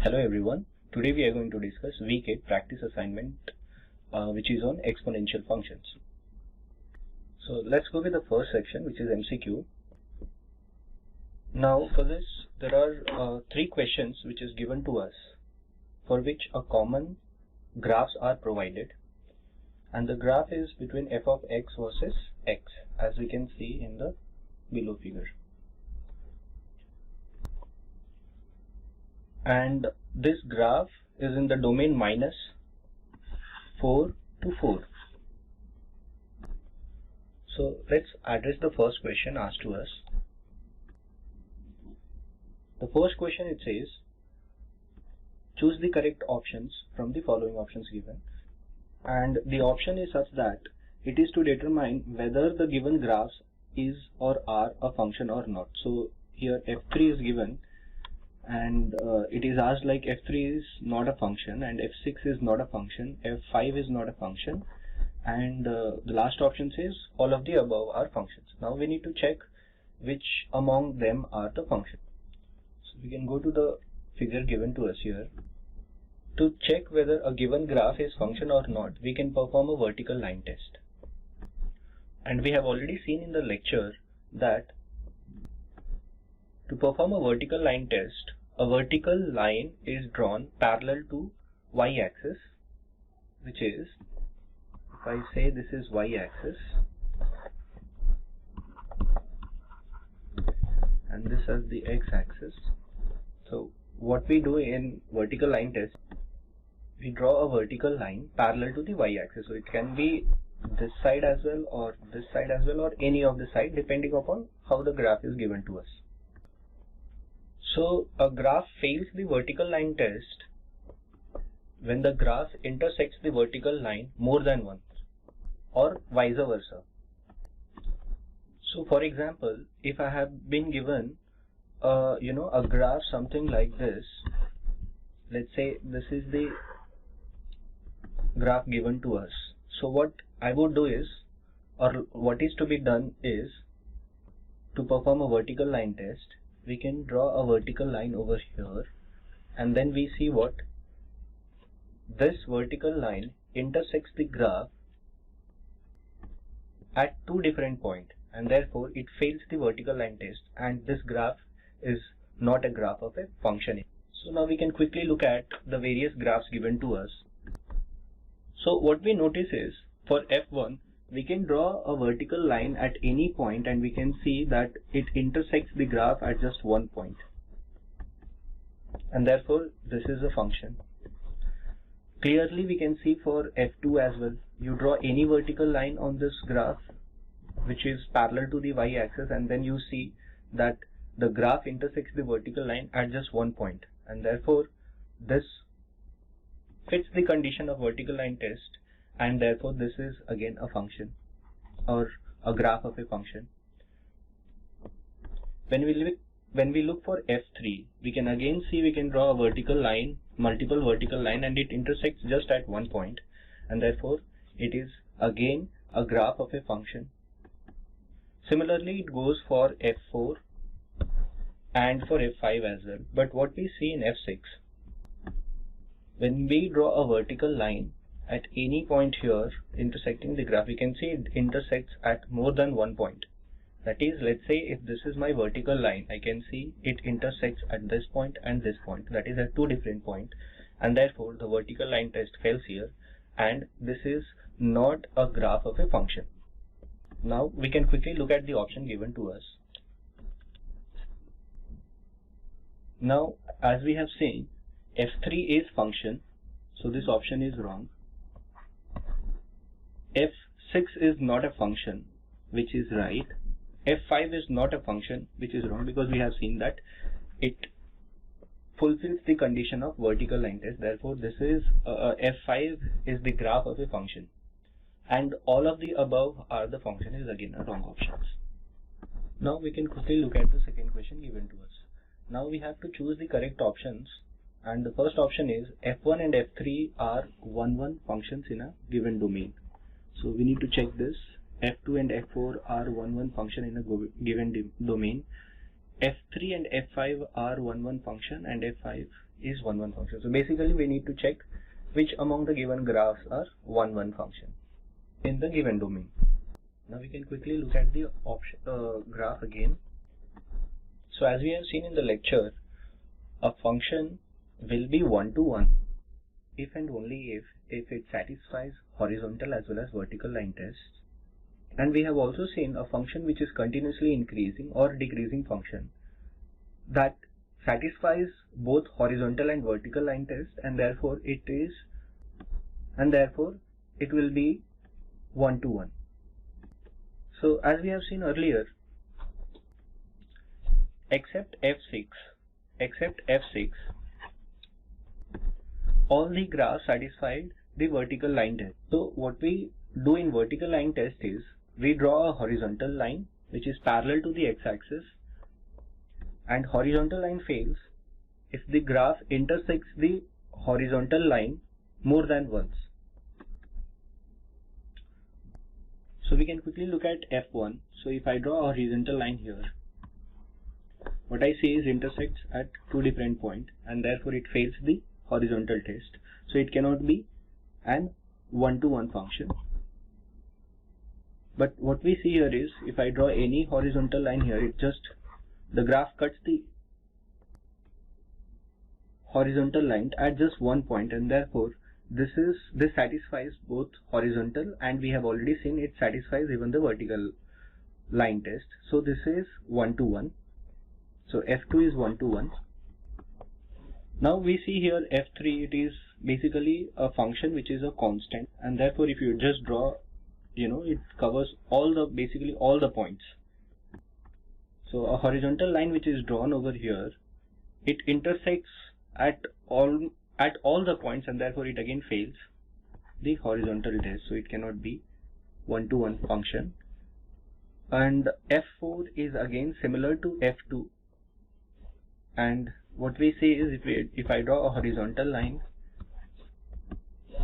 Hello everyone, today we are going to discuss week 8 practice assignment which is on exponential functions. So let's go with the first section, which is MCQ. Now for this there are 3 questions which is given to us, for which a common graphs are provided, and the graph is between f of x versus x, as we can see in the below figure. And this graph is in the domain -4 to 4. So let's address the first question asked to us. The first question, it says, choose the correct options from the following options given. And the option is such that it is to determine whether the given graphs is or are a function or not. So here f3 is given, and it is asked like f3 is not a function, and f6 is not a function, f5 is not a function, and the last option says all of the above are functions. Now we need to check which among them are the function. So we can go to the figure given to us here. To check whether a given graph is function or not, we can perform a vertical line test. And we have already seen in the lecture that to perform a vertical line test, a vertical line is drawn parallel to y-axis, which is, if I say this is y-axis and this is the x-axis. So what we do in vertical line test, we draw a vertical line parallel to the y-axis. So it can be this side as well, or this side as well, or any of the side, depending upon how the graph is given to us. So a graph fails the vertical line test when the graph intersects the vertical line more than once, or vice versa. So for example, if I have been given a graph something like this, let's say this is the graph given to us. So what I would do is, or what is to be done is, to perform a vertical line test, we can draw a vertical line over here, and then we see what this vertical line intersects the graph at 2 different points, and therefore it fails the vertical line test, and this graph is not a graph of a function. So now we can quickly look at the various graphs given to us. So what we notice is, for f1 we can draw a vertical line at any point, and we can see that it intersects the graph at just one point, and therefore this is a function. Clearly we can see for f2 as well. You draw any vertical line on this graph which is parallel to the y-axis, and then you see that the graph intersects the vertical line at just one point, and therefore this fits the condition of vertical line test, and therefore this is again a function, or a graph of a function. When we look for f3, we can again see we can draw a vertical line, multiple vertical line, and it intersects just at one point, and therefore it is again a graph of a function. Similarly it goes for f4 and for f5 as well. But what we see in f6, when we draw a vertical line at any point here intersecting the graph, we can see it intersects at more than one point. That is, let's say if this is my vertical line, I can see it intersects at this point and this point, that is at 2 different points, and therefore the vertical line test fails here, and this is not a graph of a function. Now we can quickly look at the option given to us. Now as we have seen, f3 is function, so this option is wrong. f6 is not a function, which is right. f5 is not a function, which is wrong, because we have seen that it fulfills the condition of vertical line test. Therefore this is f5 is the graph of a function, and all of the above are the function is again a wrong options. Now we can quickly look at the second question given to us. Now we have to choose the correct options, and the first option is f1 and f3 are 1-1 functions in a given domain. So we need to check this. f2 and f4 are 1-1 function in a given domain. f3 and f5 are 1-1 function, and f5 is 1 function. So basically we need to check which among the given graphs are 1 function in the given domain. Now we can quickly look at the graph again. So as we have seen in the lecture, a function will be 1-to-1 if and only if it satisfies horizontal as well as vertical line tests. And we have also seen a function which is continuously increasing or decreasing function that satisfies both horizontal and vertical line tests, and therefore it will be 1-to-1. So as we have seen earlier, except F6, all the graphs satisfied the vertical line test. So what we do in vertical line test is we draw a horizontal line which is parallel to the x-axis, and horizontal line fails if the graph intersects the horizontal line more than once. So we can quickly look at F1. So if I draw a horizontal line here, what I see is intersects at 2 different points, and therefore it fails the horizontal test. So it cannot be an 1-to-1 function. But what we see here is if I draw any horizontal line here, the graph cuts the horizontal line at just one point, and therefore this satisfies both horizontal, and we have already seen it satisfies even the vertical line test. So this is 1-to-1. So F2 is 1-to-1. Now we see here F3, it is basically a function which is a constant, and therefore if you just draw, it covers basically all the points. So a horizontal line which is drawn over here, it intersects at all the points, and therefore it again fails the horizontal test. So it cannot be 1-to-1 function. And F4 is again similar to F2. And what we see is if I draw a horizontal line,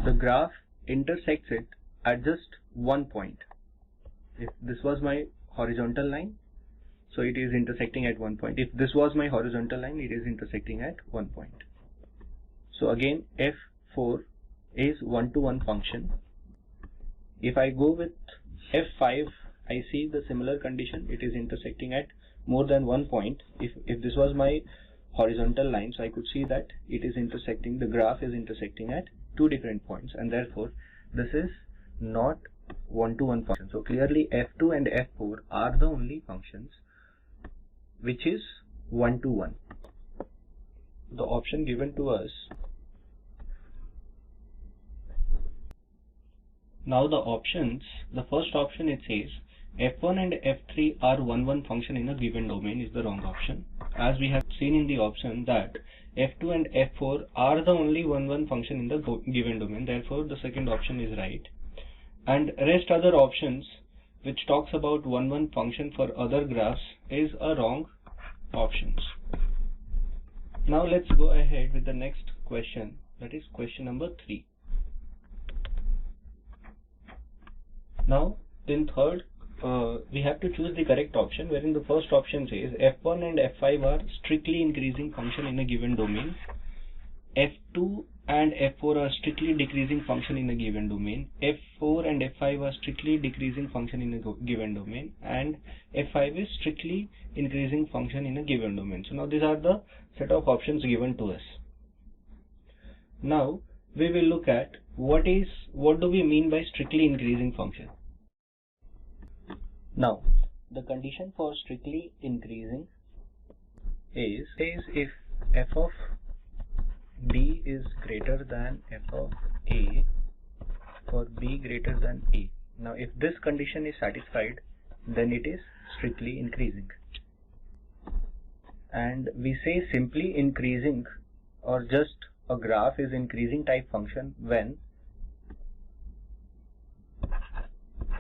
the graph intersects it at just one point. If this was my horizontal line, so it is intersecting at one point. If this was my horizontal line, it is intersecting at one point. So again, F4 is 1-to-1 function. If I go with F5, I see the similar condition. It is intersecting at more than one point. If this was my horizontal line, so I could see that the graph is intersecting at 2 different points, and therefore this is not 1-to-1 function. So clearly F2 and F4 are the only functions which is 1-to-1. The option given to us. Now the options, the first option, it says F1 and F3 are 1-1 function in a given domain, is the wrong option. As we have seen in the option that F2 and F4 are the only 1-1 function in the given domain, therefore the second option is right. And rest other options which talks about 1-1 function for other graphs is a wrong options. Now let's go ahead with the next question, that is question number 3. Now in third, we have to choose the correct option, wherein the first option says F1 and F5 are strictly increasing function in a given domain, F2 and F4 are strictly decreasing function in a given domain, F4 and F5 are strictly decreasing function in a given domain, and F5 is strictly increasing function in a given domain. So now these are the set of options given to us. Now we will look at what do we mean by strictly increasing function. Now the condition for strictly increasing is if f of b is greater than f of a for b greater than a. Now if this condition is satisfied, then it is strictly increasing. And we say simply increasing or just a graph is increasing type function when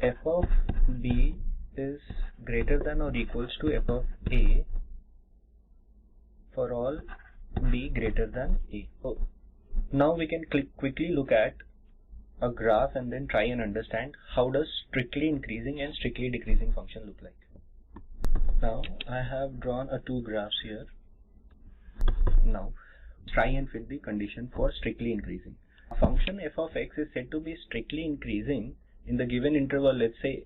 f of b is greater than or equals to f of a for all b greater than a. So now we can quickly look at a graph and then try and understand how does strictly increasing and strictly decreasing function look like. Now I have drawn two graphs here. Now try and fit the condition for strictly increasing. A function f of x is said to be strictly increasing in the given interval, let's say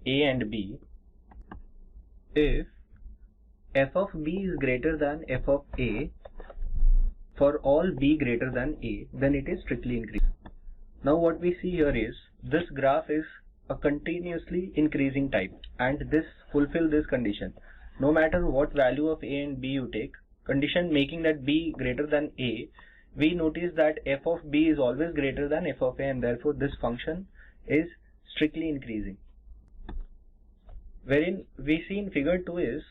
a and b, if f of b is greater than f of a for all b greater than a, then it is strictly increasing. Now what we see here is this graph is a continuously increasing type, and this fulfill this condition. No matter what value of a and b you take, condition making that b greater than a, we notice that f of b is always greater than f of a, and therefore this function is strictly increasing. Wherein we see in figure 2 is,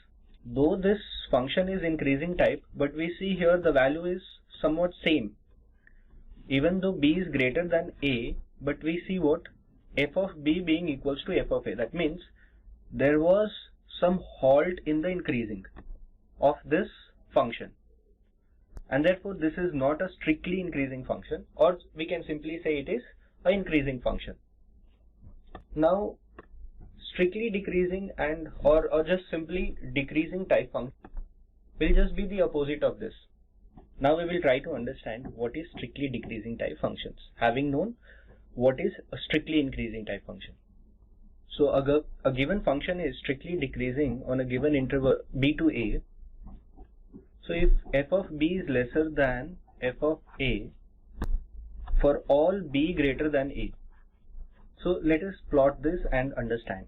though this function is increasing type, but we see here the value is somewhat same. Even though b is greater than a, but we see what? F of b being equals to f of a. That means there was some halt in the increasing of this function, and therefore this is not a strictly increasing function, or we can simply say it is an increasing function. Now strictly decreasing and or just simply decreasing type function will just be the opposite of this. Now we will try to understand what is strictly decreasing type functions, having known what is a strictly increasing type function. So a given function is strictly decreasing on a given interval b to a. So if f of b is lesser than f of a for all b greater than a. So let us plot this and understand.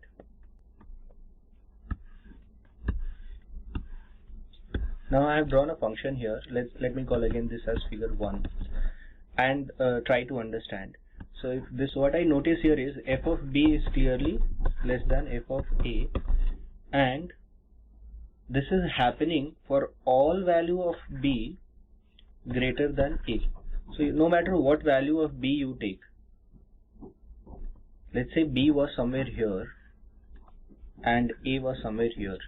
Now I have drawn a function here. Let me call again this as figure 1 and try to understand. So if this, what I notice here is f of b is clearly less than f of a, and this is happening for all value of b greater than a. So no matter what value of b you take, let's say b was somewhere here and a was somewhere here.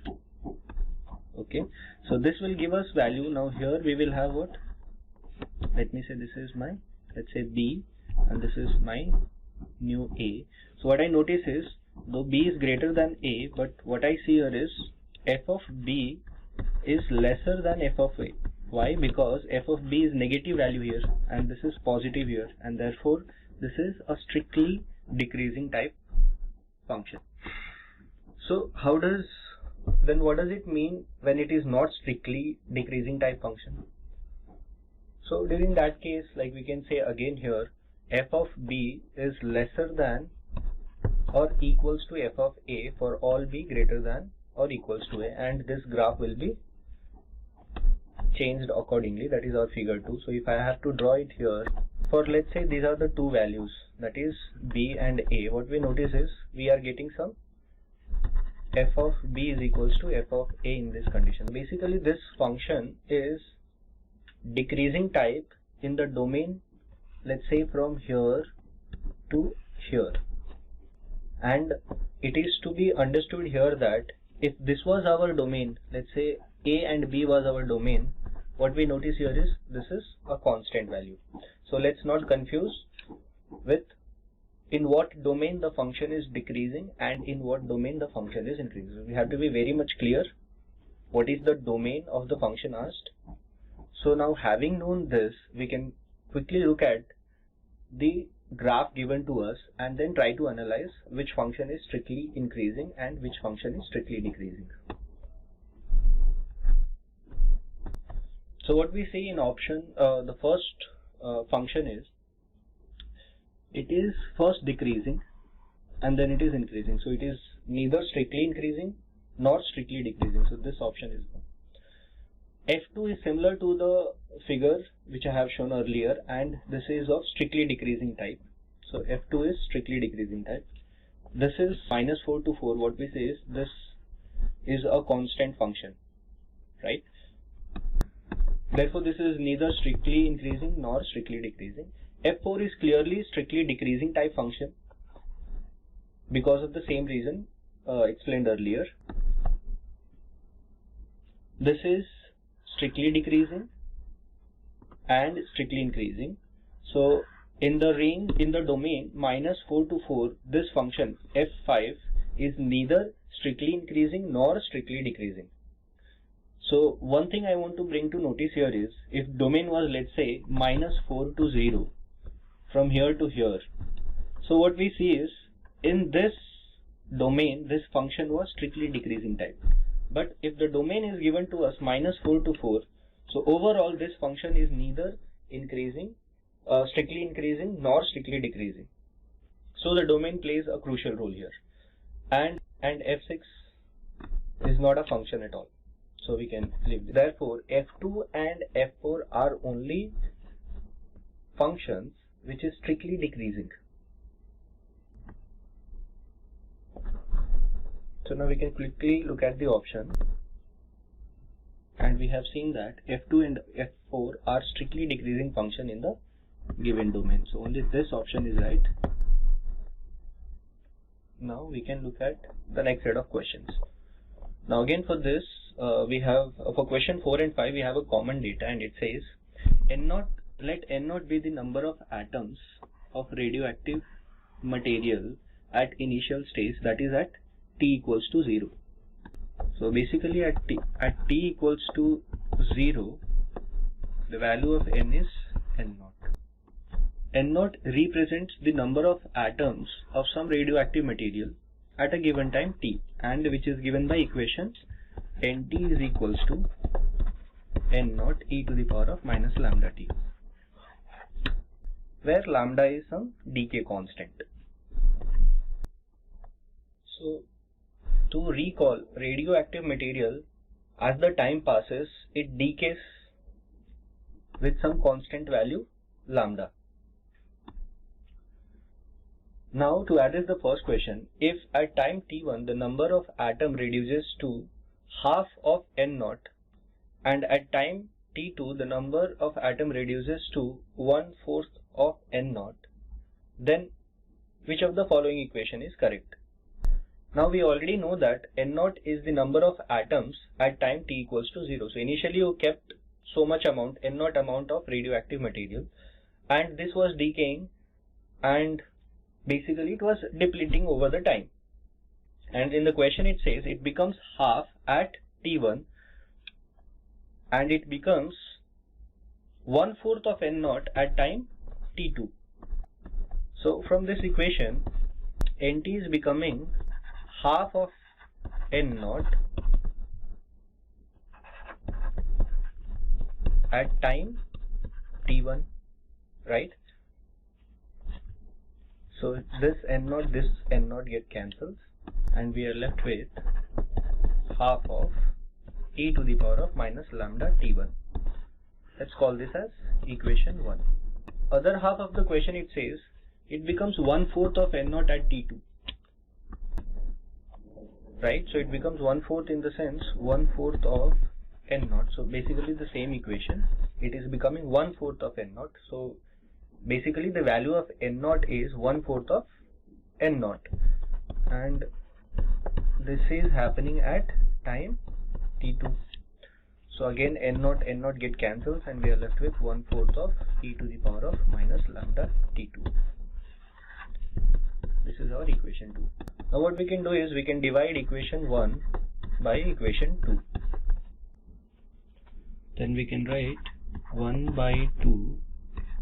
Okay, so this will give us value. Now here we will have what? Let me say this is my, let's say b, and this is my new a. So what I notice is, though b is greater than a, but what I see here is f of b is lesser than f of a. Why? Because f of b is negative value here and this is positive here, and therefore this is a strictly decreasing type function. So what does it mean when it is not strictly decreasing type function? So during that case, like we can say again here, f of b is lesser than or equals to f of a for all b greater than or equals to a, and this graph will be changed accordingly. That is our figure 2. So if I have to draw it here, for let's say these are the two values, that is b and a, what we notice is we are getting some f of b is equals to f of a in this condition. Basically this function is decreasing type in the domain, let's say from here to here, and it is to be understood here that if this was our domain, let's say a and b was our domain, what we notice here is this is a constant value. So let's not confuse with in what domain the function is decreasing and in what domain the function is increasing. We have to be very much clear what is the domain of the function asked. So now having known this, we can quickly look at the graph given to us and then try to analyze which function is strictly increasing and which function is strictly decreasing. So what we see in option, the first function is, it is first decreasing and then it is increasing. So it is neither strictly increasing nor strictly decreasing. So this option is one. F2 is similar to the figure which I have shown earlier, and this is of strictly decreasing type. So F2 is strictly decreasing type. This is -4 to 4. What we say is this is a constant function, right? Therefore this is neither strictly increasing nor strictly decreasing. F4 is clearly strictly decreasing type function because of the same reason explained earlier. This is strictly decreasing and strictly increasing. So in the range, in the domain -4 to 4, this function F5 is neither strictly increasing nor strictly decreasing. So one thing I want to bring to notice here is, if domain was, let's say, -4 to 0 from here to here, so what we see is, in this domain this function was strictly decreasing type. But if the domain is given to us -4 to 4, so overall this function is neither increasing, strictly increasing nor strictly decreasing. So the domain plays a crucial role here, and f6 is not a function at all, so we can leave it. Therefore f2 and f4 are only functions which is strictly decreasing. So now we can quickly look at the option, and we have seen that f2 and f4 are strictly decreasing function in the given domain. So only this option is right. Now we can look at the next set of questions. Now again for this we have for question 4 and 5 we have a common data, and it says n0, let n0 be the number of atoms of radioactive material at initial stage, that is at t equals to 0. So basically at t equals to 0, the value of n is n0. N0 represents the number of atoms of some radioactive material at a given time t, and which is given by equation nt is equals to n0 e to the power of minus lambda t, where lambda is some decay constant. So to recall, radioactive material, as the time passes, it decays with some constant value lambda. Now to address the first question, if at time t1 the number of atom reduces to half of n0, and at time t2 the number of atom reduces to 1/4 of n0, then which of the following equation is correct? Now we already know that n0 is the number of atoms at time t equals to 0. So initially you kept so much amount, n0 amount of radioactive material, and this was decaying, and basically it was depleting over the time. And in the question it says it becomes half at t1, and it becomes 1/4 of n0 at time t2. So from this equation, nt is becoming half of n0 at time t1, right? So this n0 get cancels, and we are left with half of e to the power of minus lambda t1. Let's call this as equation 1. Other half of the question, it says it becomes 1/4 of n0 at t2, right? So it becomes 1/4 in the sense 1/4 of n0. So basically the same equation, it is becoming 1/4 of n0. So basically the value of n0 is 1/4 of n0, and this is happening at time t2. So again n0 get cancels, and we are left with 1/4 of e to the power of minus lambda t2. This is our equation 2. Now what we can do is we can divide equation 1 by equation 2. Then we can write 1 by 2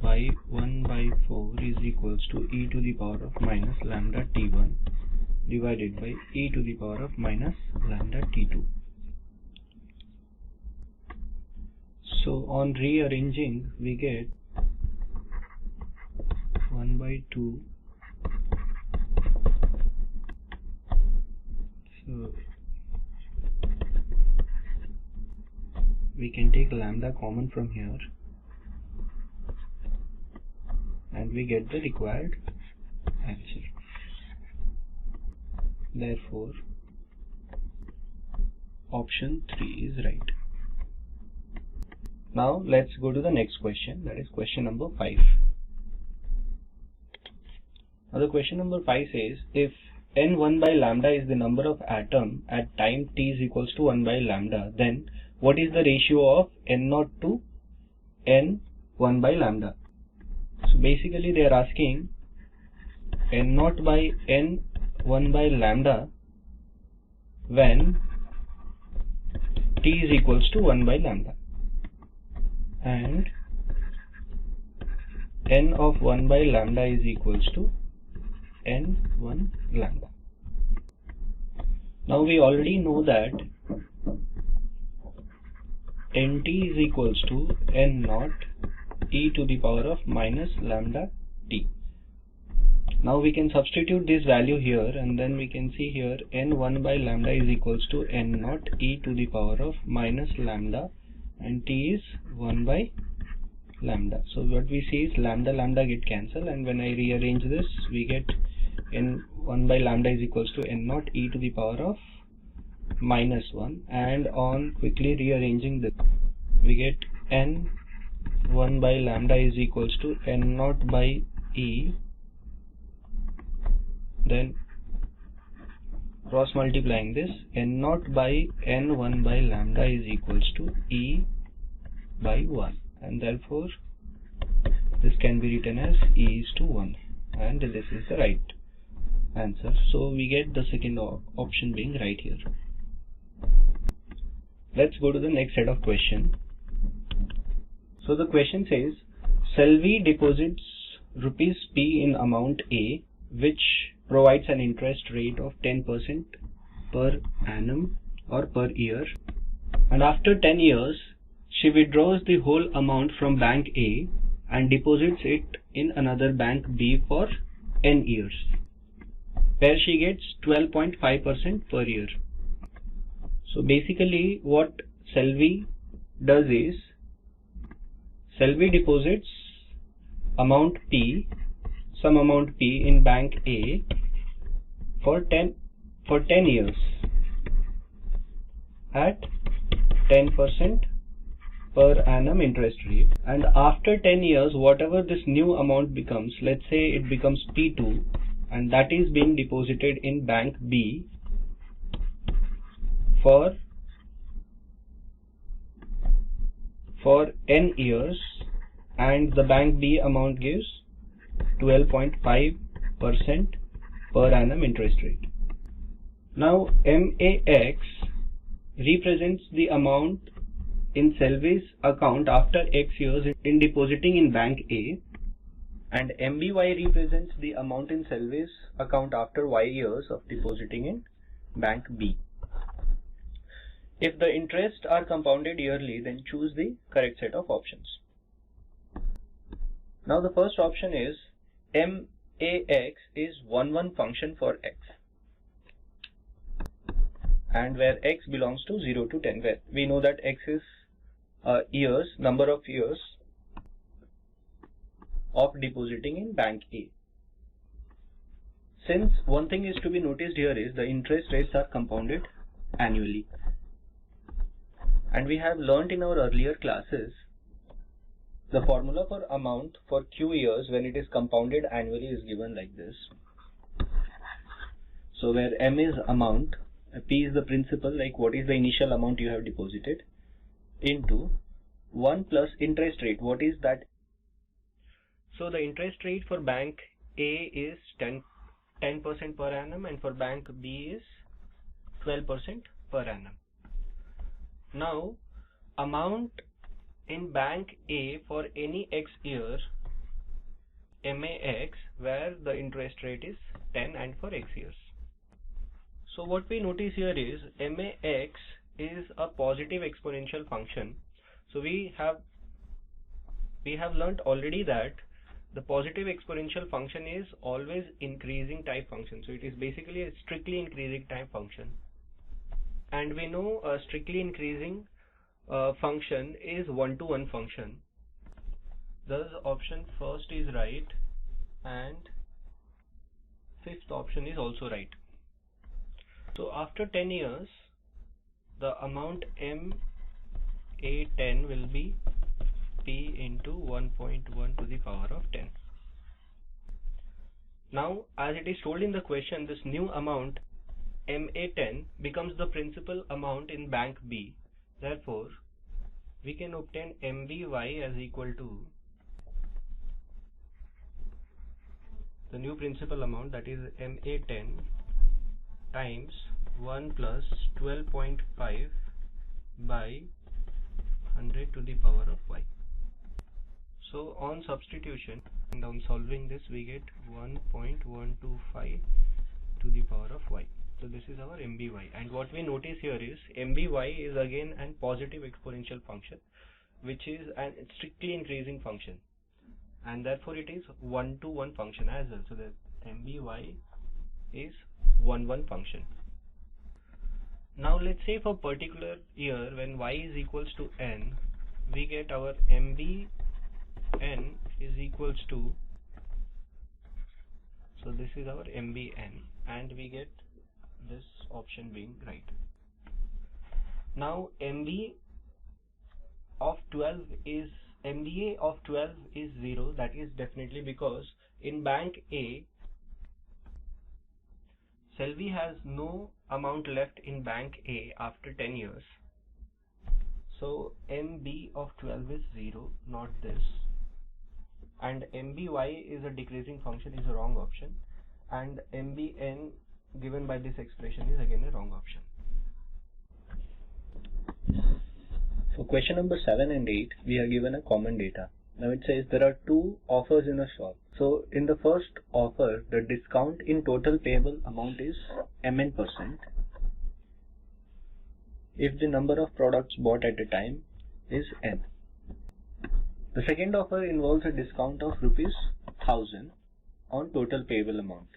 by 1 by 4 is equals to e to the power of minus lambda t1 divided by e to the power of minus lambda t2. So on rearranging we get 1 by 2, so we can take lambda common from here, and we get the required answer. Therefore option 3 is right. Now let's go to the next question, that is question number 5. Now the question number 5 says, if n1 by lambda is the number of atom at time t is equals to 1 by lambda, then what is the ratio of n0 to n1 by lambda? So basically they are asking n0 by n1 by lambda when t t is equals to 1 by lambda, and n of 1 by lambda is equals to n1 lambda. Now we already know that nt is equals to n naught e to the power of minus lambda t. Now we can substitute this value here, and then we can see here n1 by lambda is equals to n naught e to the power of minus lambda, and t is 1 by lambda. So what we see is lambda lambda get cancelled, and when I rearrange this, we get n1 by lambda is equals to n naught e to the power of minus 1, and on quickly rearranging this, we get n1 by lambda is equals to n naught by e, then cross multiplying this, n naught by n1 by lambda is equals to e by 1, and therefore this can be written as e is to 1, and this is the right answer. So we get the second option being right here. Let's go to the next set of question. So the question says, Selvi deposits rupees P in amount A, which provides an interest rate of 10% per annum or per year, and after 10 years she withdraws the whole amount from bank A and deposits it in another bank B for n years, where she gets 12.5% per year. So basically what Selvi does is, Selvi deposits amount P, some amount P in bank A for 10 years at 10% per annum interest rate, and after 10 years whatever this new amount becomes, let's say it becomes P2, and that is being deposited in bank B for n years, and the bank B amount gives 12.5% per annum interest rate. Now MAX represents the amount in Selvi's account after X years in depositing in bank A, and MBY represents the amount in Selvi's account after Y years of depositing in bank B. If the interests are compounded yearly, then choose the correct set of options. Now the first option is MAX is 1 function for X, and where X belongs to 0 to 10, where we know that X is years, number of years of depositing in bank A. Since one thing is to be noticed here is the interest rates are compounded annually, and we have learnt in our earlier classes the formula for amount for Q years when it is compounded annually is given like this. So where M is amount, P is the principal, like what is the initial amount you have deposited, into 1 plus interest rate. What is that? So the interest rate for bank A is 10% per annum, and for bank B is 12% per annum. Now amount in bank A for any X year, MAX, where the interest rate is 10 and for X years. So what we notice here is MAX is a positive exponential function. So we have learnt already that the positive exponential function is always increasing type function. So it is basically a strictly increasing type function, and we know a strictly increasing function is 1-to-1 function. Thus option first is right, and fifth option is also right. So after 10 years, the amount MA10 will be P into 1.1 to the power of 10. Now as it is told in the question, this new amount MA10 becomes the principal amount in bank B. Therefore we can obtain MBY as equal to the new principal amount, that is MA10 times 1 plus 12.5 by 100 to the power of y. So on substitution and on solving this, we get 1.125 to the power of y. So this is our MBY, and what we notice here is MBY is again a positive exponential function, which is a strictly increasing function, and therefore it is 1-to-1 function as well. So the MBY is 1-1 function. Now let's say for particular year when y is equals to n, we get our MBN is equals to, so this is our MBN, and we get this option being right. Now MBA of 12 is 0. That is definitely because in bank A, Selvi has no amount left in bank A after 10 years. So MB of 12 is 0, not this. And MBY is a decreasing function, is a wrong option. And MBN given by this expression is again a wrong option. For question number 7 and 8, we are given a common data. Now it says there are two offers in a shop. So in the first offer, the discount in total payable amount is mn%. If the number of products bought at a time is n. The second offer involves a discount of rupees 1000 on total payable amount.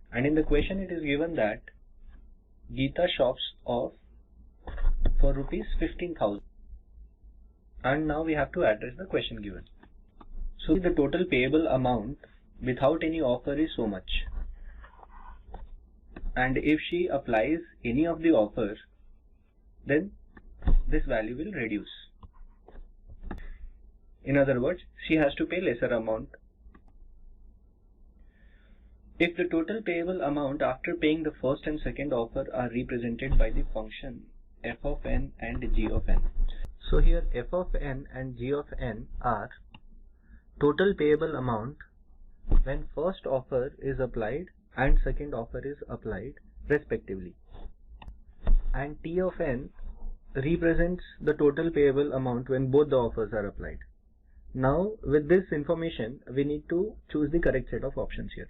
And in the question it is given that Geeta shops off for rupees 15,000. And now we have to address the question given. So the total payable amount without any offer is so much. And if she applies any of the offers, then this value will reduce. In other words, she has to pay lesser amount. If the total payable amount after paying the first and second offer are represented by the function f of n and g of n. So here f of n and g of n are total payable amount when first offer is applied and second offer is applied respectively. And t of n represents the total payable amount when both the offers are applied. Now with this information, we need to choose the correct set of options here.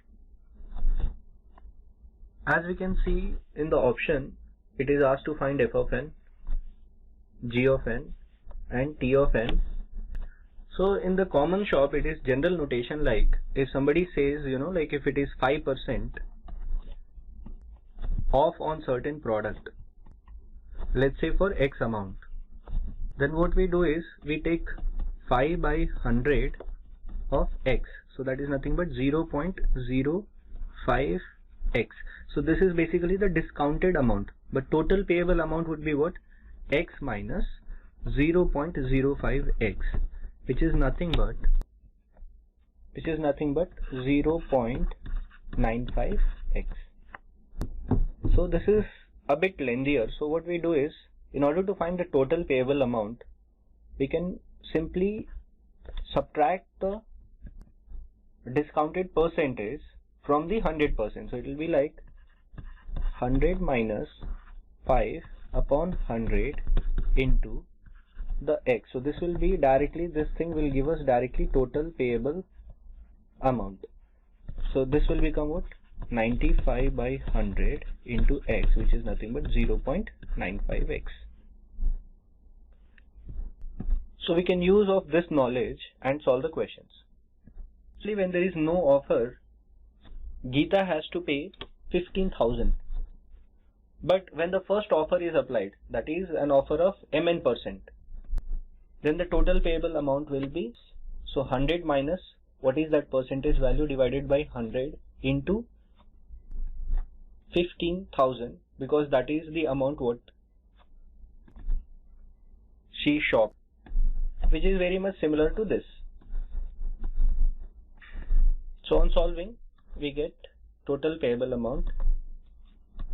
As we can see in the option, it is asked to find f of n, g of n and t of n. So in the common shop, it is general notation like if somebody says, like if it is 5% off on certain product, let's say for X amount, then what we do is we take 5 by 100 of X. So that is nothing but 0.05 X. So this is basically the discounted amount, but total payable amount would be what? X minus 0.05 X, which is nothing but 0.95 X. So this is a bit lengthier. So what we do is, in order to find the total payable amount, we can simply subtract the discounted percentage from the 100%. So it will be like 100 minus 5 upon 100 into the X. So this will be directly, this thing will give us directly total payable amount. So this will become what? 95 by 100 into X, which is nothing but 0.95 X. So we can use of this knowledge and solve the questions. Actually, when there is no offer, Geeta has to pay 15,000. But when the first offer is applied, that is an offer of mn%, then the total payable amount will be, so 100 minus what is that percentage value divided by 100 into 15,000, because that is the amount what she shopped, which is very much similar to this. So on solving, we get total payable amount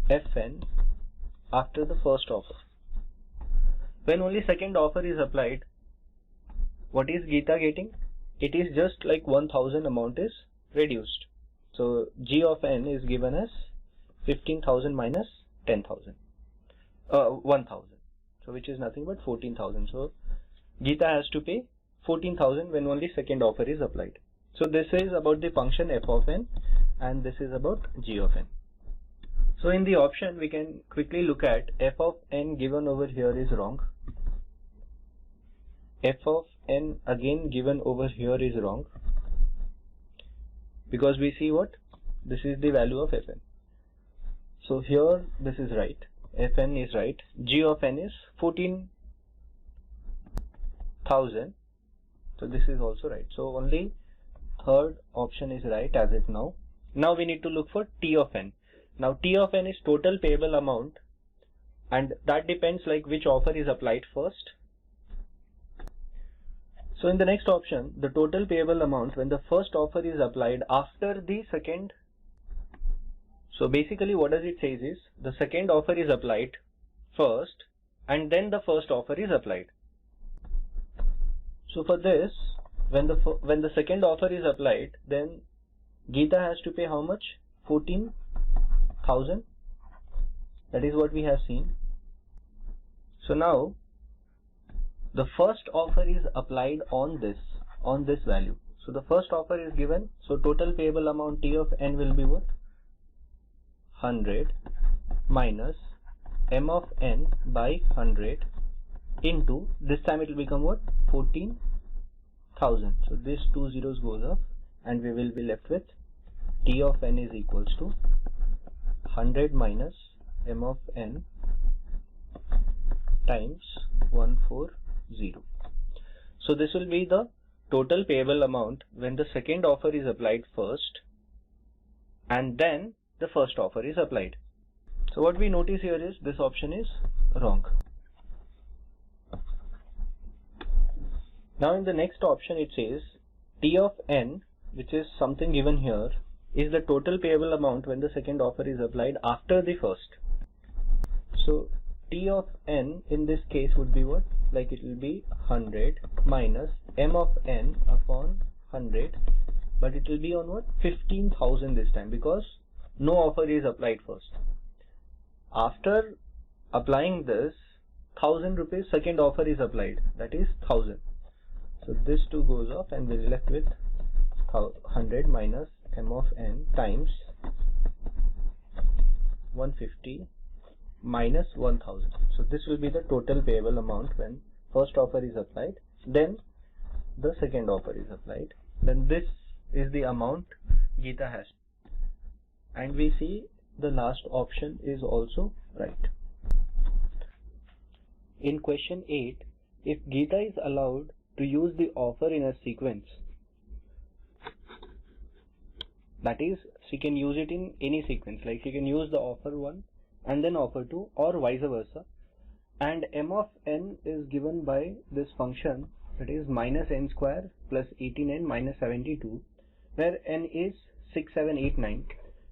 Fn after the first offer. When only second offer is applied, what is Geeta getting? It is just like 1000 amount is reduced. So G of n is given as 15,000 minus 10,000, 1000. so which is nothing but 14,000. So Geeta has to pay 14,000 when only second offer is applied. So this is about the function f of n, and this is about g of n. So in the option we can quickly look at f of n given over here is wrong. F of n again given over here is wrong, because we see what? This is the value of fn. So here this is right, fn is right, g of n is 14,000, so this is also right. So only third option is right as it now. Now we need to look for t of n. Now t of n is total payable amount, and that depends like which offer is applied first. So in the next option, the total payable amount when the first offer is applied after the second. So basically what does it say is the second offer is applied first and then the first offer is applied. So for this, when the second offer is applied, then Geeta has to pay how much? 14,000. That is what we have seen. So now the first offer is applied on this value. So the first offer is given. So total payable amount T of n will be what? 100 minus m of n by 100 into, this time it will become what? 14,000. So this 2 zeros goes off and we will be left with T of n is equals to 100 minus m of n times 140. So this will be the total payable amount when the second offer is applied first and then the first offer is applied. So what we notice here is this option is wrong. Now in the next option it says T of n, which is something given here, is the total payable amount when the second offer is applied after the first. So T of n in this case would be what? Like it will be 100 minus m of n upon 100, but it will be on what? 15,000 this time, because no offer is applied first. After applying this 1,000 rupees, second offer is applied, that is 1,000. So this 2 goes off and we'll be left with 100 minus m of n times 150 minus 1,000. So this will be the total payable amount when first offer is applied, then the second offer is applied, then this is the amount Geeta has. And we see the last option is also right. In question 8, if Geeta is allowed to use the offer in a sequence, that is, she can use it in any sequence, like she can use the offer 1 and then offer 2 or vice versa, and m of n is given by this function, that is minus n square plus 18n minus 72, where n is 6, 7, 8, 9,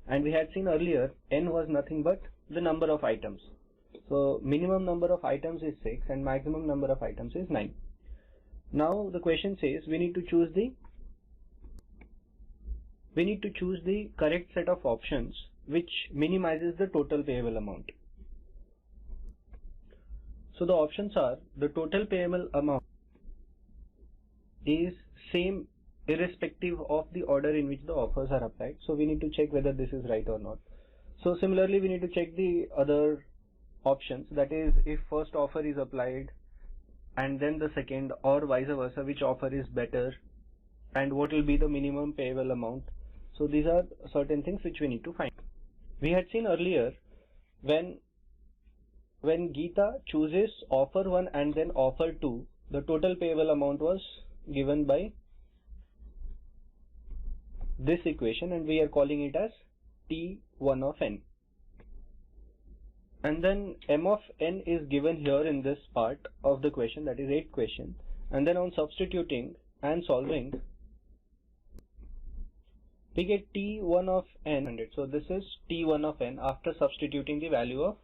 and we had seen earlier n was nothing but the number of items. So minimum number of items is 6 and maximum number of items is 9. Now the question says we need to choose the correct set of options which minimizes the total payable amount. So the options are, the total payable amount is same irrespective of the order in which the offers are applied. So we need to check whether this is right or not. So similarly we need to check the other options, that is if first offer is applied and then the second, or vice versa, which offer is better and what will be the minimum payable amount. So these are certain things which we need to find. We had seen earlier when Geeta chooses offer 1 and then offer 2, the total payable amount was given by this equation and we are calling it as T1 of n. And then m of n is given here in this part of the question, that is 8th question, and then on substituting and solving we get T1 of n 100. So this is T1 of n after substituting the value of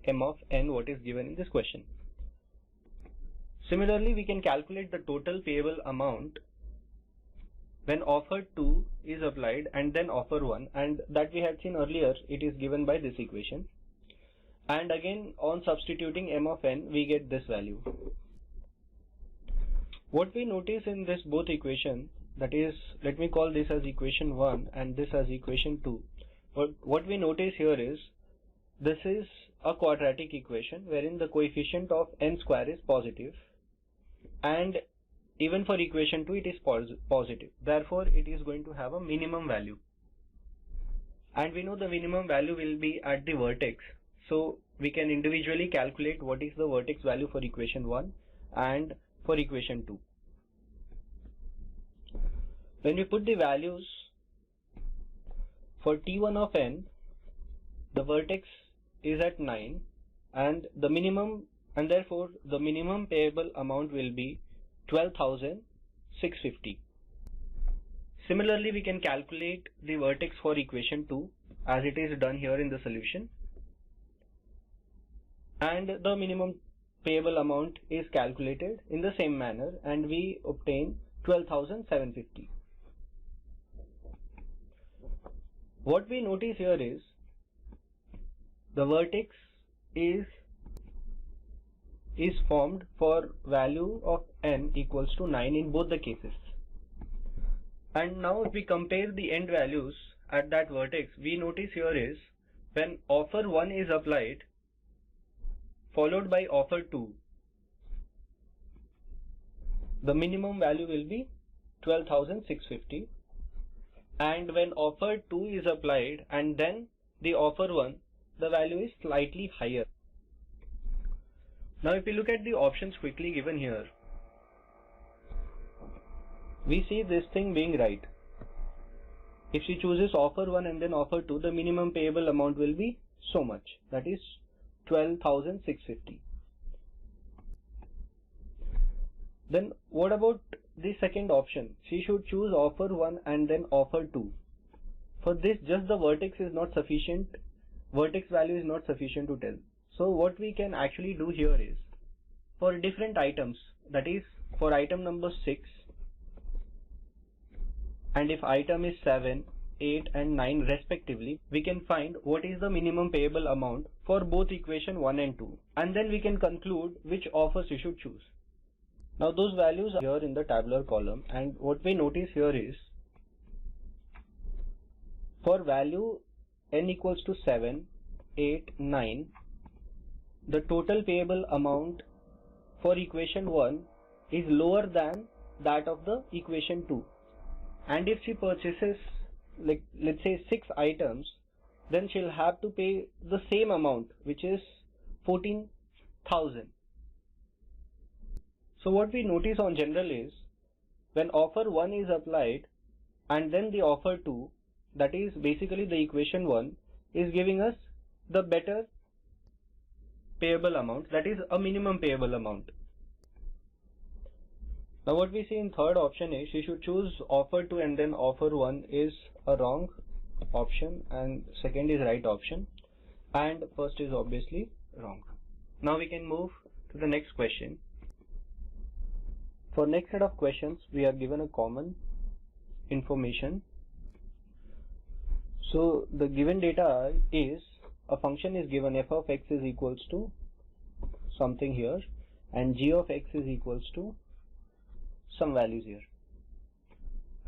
m of n what is given in this question. Similarly we can calculate the total payable amount when offer 2 is applied and then offer 1, and that we had seen earlier, it is given by this equation. and again on substituting m of n we get this value. What we notice in this both equation, that is, let me call this as equation 1 and this as equation 2. What we notice here is this is a quadratic equation wherein the coefficient of n square is positive, and even for equation 2 it is positive. Therefore it is going to have a minimum value, and we know the minimum value will be at the vertex. So we can individually calculate what is the vertex value for equation 1 and for equation 2. When we put the values for t1 of n, the vertex is at 9 and the minimum, and therefore the minimum payable amount will be 12,650. Similarly, we can calculate the vertex for equation 2 as it is done here in the solution, and the minimum payable amount is calculated in the same manner and we obtain 12,750. What we notice here is the vertex is formed for value of n equals to 9 in both the cases. And now if we compare the end values at that vertex, we notice here is when offer 1 is applied followed by offer 2, the minimum value will be 12,650, and when offer 2 is applied and then the offer 1, the value is slightly higher. Now if we look at the options quickly given here, we see this thing being right. If she chooses offer 1 and then offer 2, the minimum payable amount will be so much, that is 12,650. Then what about the second option? She should choose offer 1 and then offer 2. For this, just the vertex is not sufficient, vertex value is not sufficient to tell. So what we can actually do here is, for different items, that is for item number 6, and if item is 7, 8 and 9 respectively, we can find what is the minimum payable amount for both equation 1 and 2, and then we can conclude which offers you should choose. Now those values are here in the tabular column, and what we notice here is for value n equals to 7, 8, 9, the total payable amount for equation 1 is lower than that of the equation 2. And if she purchases, like let's say 6 items, then she'll have to pay the same amount, which is 14,000. So what we notice on general is when offer 1 is applied and then the offer 2, that is basically the equation 1, is giving us the better payable amount, that is a minimum payable amount. Now what we see in third option is she should choose offer 2 and then offer 1 is a wrong option and second is right option, and first is obviously wrong. Now we can move to the next question. For next set of questions we are given a common information. So the given data is a function is given f of x is equals to something here and g of x is equals to some values here,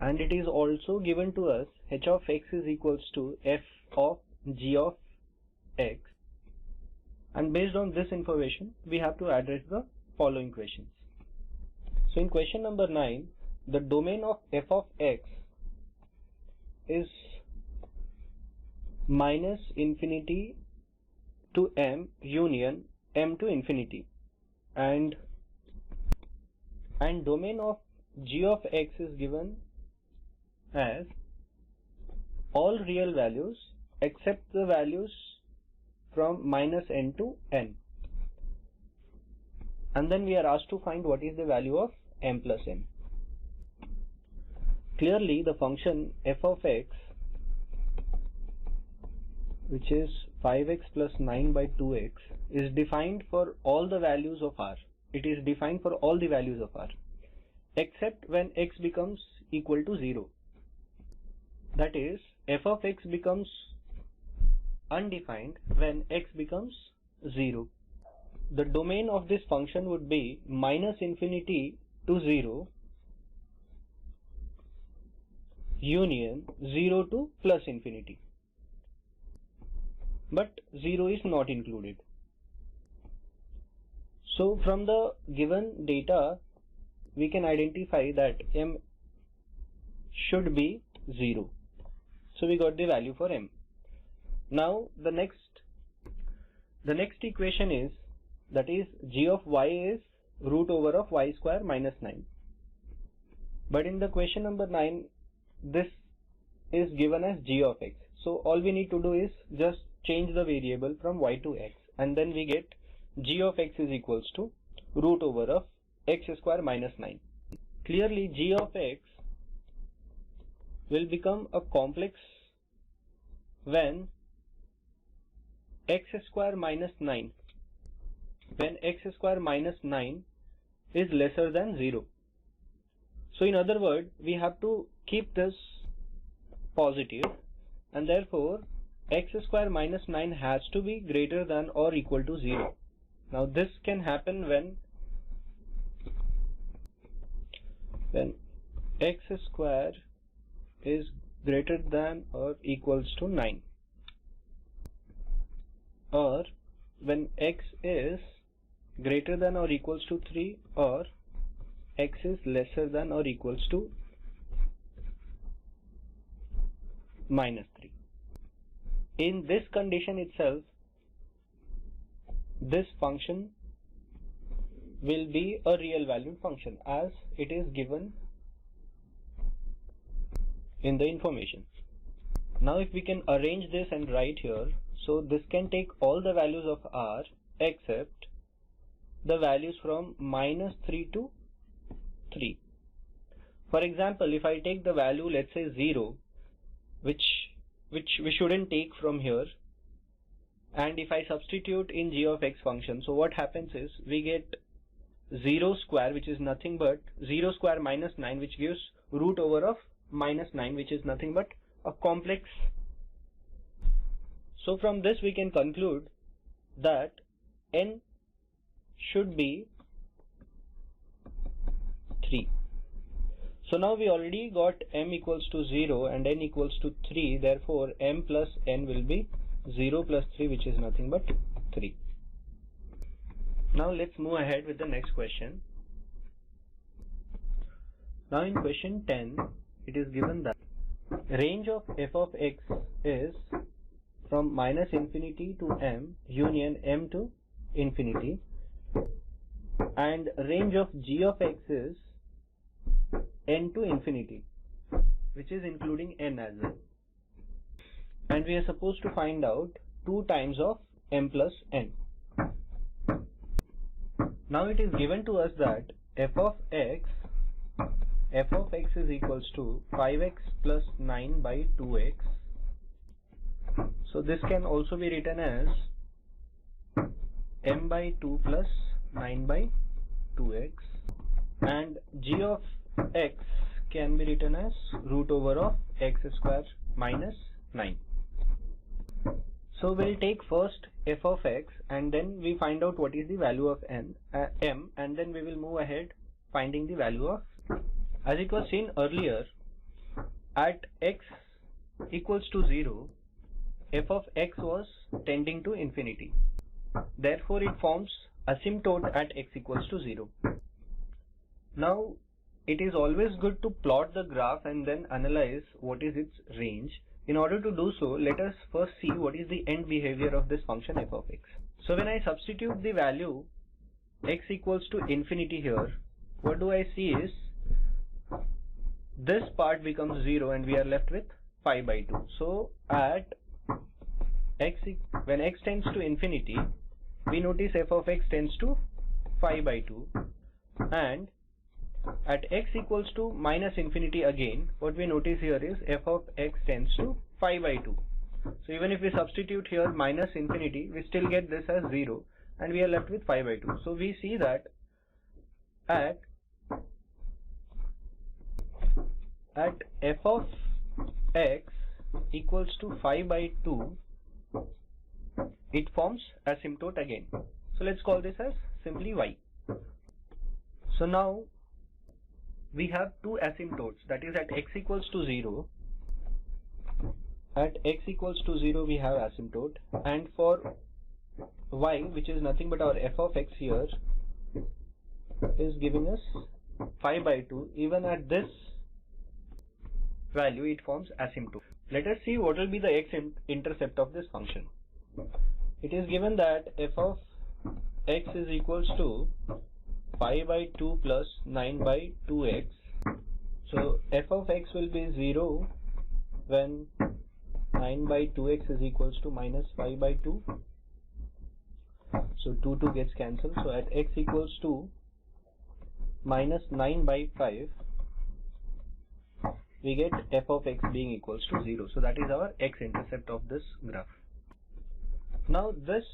and it is also given to us h of x is equals to f of g of x, and based on this information we have to address the following questions. So in question number 9, the domain of f of x is minus infinity to m union m to infinity, and domain of g of x is given as all real values except the values from minus n to n, and then we are asked to find what is the value of m plus n. Clearly the function f of x, which is 5x plus 9 by 2x, is defined for all the values of r. It is defined for all the values of r except when x becomes equal to 0. That is, f of x becomes undefined when x becomes 0. The domain of this function would be minus infinity to 0 union 0 to plus infinity. But 0 is not included. So from the given data, we can identify that m should be 0. So we got the value for m. Now the next equation is, that is g of y is root over of y square minus 9. But in the question number 9, this is given as g of x. So all we need to do is just change the variable from y to x, and then we get g of x is equals to root over of x square minus 9. Clearly g of x will become a complex when x square minus 9 is lesser than 0. So in other words, we have to keep this positive, and therefore x square minus 9 has to be greater than or equal to 0. Now this can happen when x square is greater than or equals to 9, or when x is greater than or equals to 3, or x is lesser than or equals to minus 3. In this condition itself, this function will be a real valued function as it is given in the information. Now if we can arrange this and write here, so this can take all the values of r except the values from minus 3 to 3. For example, if I take the value, let's say 0, which we shouldn't take from here, and if I substitute in g of x function, so what happens is we get 0 square, which is nothing but 0 square minus 9, which gives root over of minus 9, which is nothing but a complex. So from this we can conclude that n should be 3. So now we already got m equals to 0 and n equals to 3, therefore m plus n will be 0 plus 3, which is nothing but 3. Now let's move ahead with the next question. Now in question 10, it is given that range of f of x is from minus infinity to m union m to infinity, and range of g of x is n to infinity, which is including n as well. And we are supposed to find out 2 times of m plus n. Now it is given to us that f of x is equals to 5x plus 9 by 2x. So this can also be written as m by 2 plus 9 by 2x, and g of x can be written as root over of x square minus 9. So we'll take first f of x, and then we find out what is the value of m, and then we will move ahead finding the value of. As it was seen earlier, at x equals to 0, f of x was tending to infinity. Therefore it forms asymptote at x equals to 0. Now it is always good to plot the graph and then analyze what is its range. In order to do so, let us first see what is the end behavior of this function f of x. So when I substitute the value x equals to infinity here, what do I see is this part becomes 0 and we are left with 5 by 2. So at x, when x tends to infinity, we notice f of x tends to 5 by 2, and at x equals to minus infinity again, what we notice here is f of x tends to 5 by 2. So even if we substitute here minus infinity, we still get this as 0 and we are left with 5 by 2. So we see that at f of x equals to 5 by 2, it forms asymptote again. So let's call this as simply y. So now we have two asymptotes, that is at x equals to 0. At x equals to 0 we have asymptote, and for y, which is nothing but our f of x here, is giving us pi by 2. Even at this value it forms asymptote. Let us see what will be the x-intercept of this function. It is given that f of x is equals to pi by 2 plus 9 by 2x. So f of x will be 0 when 9 by 2x is equals to minus 5 by 2. So 2 gets cancelled. So at x equals to minus 9 by 5, we get f of x being equals to 0. So that is our x-intercept of this graph. Now this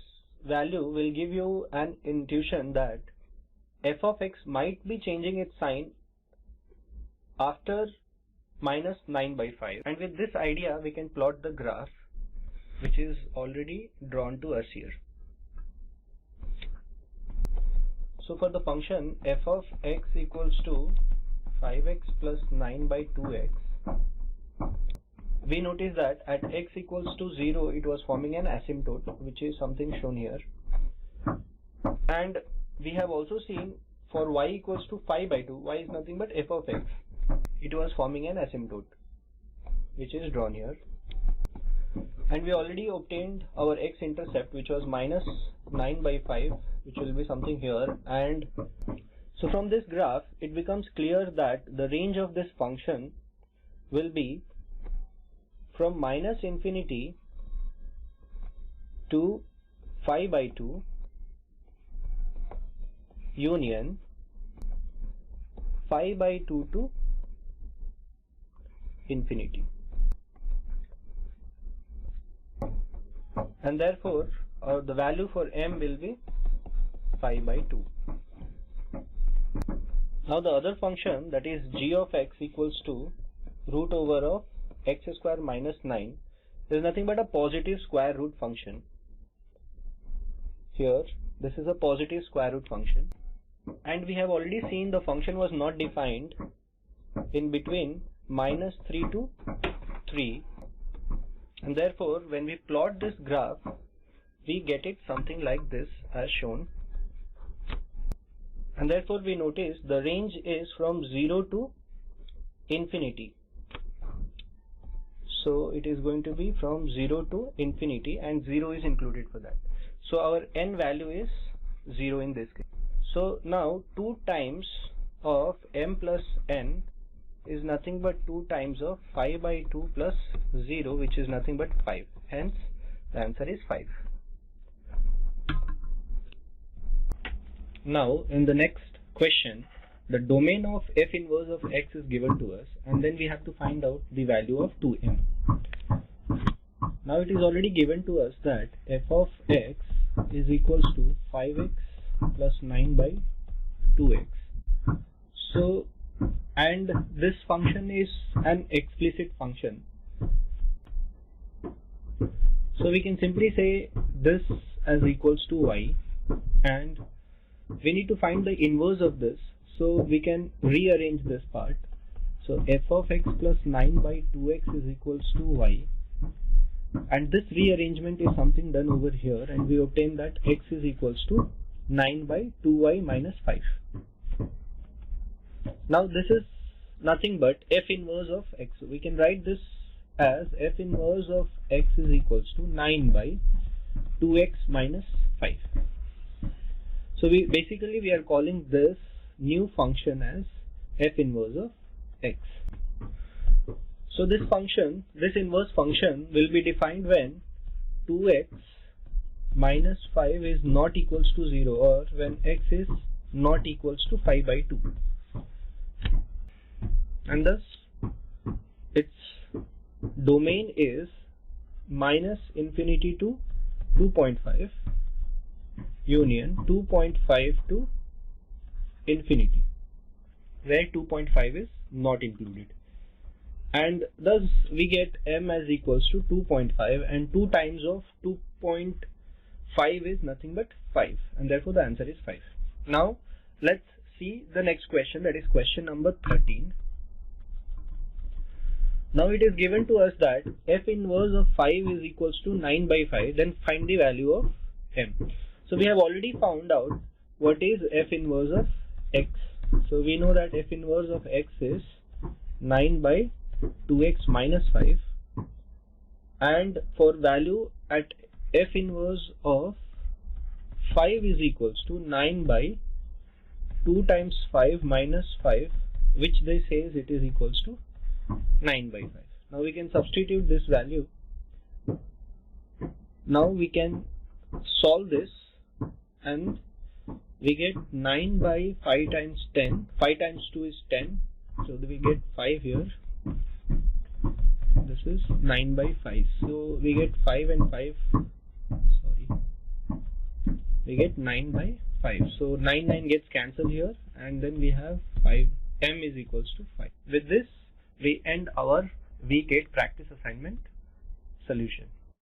value will give you an intuition that f of x might be changing its sign after minus 9 by 5. And with this idea we can plot the graph, which is already drawn to us here. So for the function f of x equals to 5x plus 9 by 2x, we notice that at x equals to 0 it was forming an asymptote, which is something shown here. And we have also seen for y equals to 5 by 2, y is nothing but f of x. It was forming an asymptote, which is drawn here. And we already obtained our x-intercept, which was minus 9 by 5, which will be something here. And so from this graph it becomes clear that the range of this function will be from minus infinity to 5 by 2 union 5 by 2 to infinity. And therefore the value for m will be 5 by 2. Now the other function, that is g of x equals to root over of x square minus 9, is nothing but a positive square root function. Here this is a positive square root function, and we have already seen the function was not defined in between minus 3 to 3, and therefore when we plot this graph we get it something like this as shown. And therefore we notice the range is from 0 to infinity. So it is going to be from 0 to infinity, and 0 is included for that. So our n value is 0 in this case. So now 2 times of m plus n is nothing but 2 times of 5 by 2 plus 0, which is nothing but 5. Hence the answer is 5. Now in the next question, the domain of f inverse of x is given to us, and then we have to find out the value of 2m. Now it is already given to us that f of x is equals to 5x plus 9 by 2x. So, and this function is an explicit function. So we can simply say this as equals to y, and we need to find the inverse of this. So we can rearrange this part. So f of x plus 9 by 2x is equals to y, and this rearrangement is something done over here, and we obtain that x is equals to 9 by 2y minus 5. Now this is nothing but f inverse of x. So we can write this as f inverse of x is equals to 9 by 2x minus 5. So we are calling this new function as f inverse of x. So this function, this inverse function will be defined when 2x minus 5 is not equals to 0, or when x is not equals to 5 by 2. And thus its domain is minus infinity to 2.5 union 2.5 to infinity, where 2.5 is not included. And thus we get m as equals to 2.5, and 2 times of 2.5 5 is nothing but 5, and therefore the answer is 5. Now let's see the next question, that is question number 13. Now it is given to us that f inverse of 5 is equals to 9 by 5, then find the value of m. So we have already found out what is f inverse of x. So we know that f inverse of x is 9 by 2x minus 5, and for value at f inverse of 5 is equals to 9 by 2 times 5 minus 5, which they says it is equals to 9 by 5. Now we can substitute this value. Now we can solve this, and we get 9 by 5 times 10. 5 times 2 is 10, so we get 5 here. This is 9 by 5. So we get 5 and 5. We get 9 by 5. So 9 gets cancelled here, and then we have 5. M is equals to 5. With this, we end our week 8 practice assignment solution.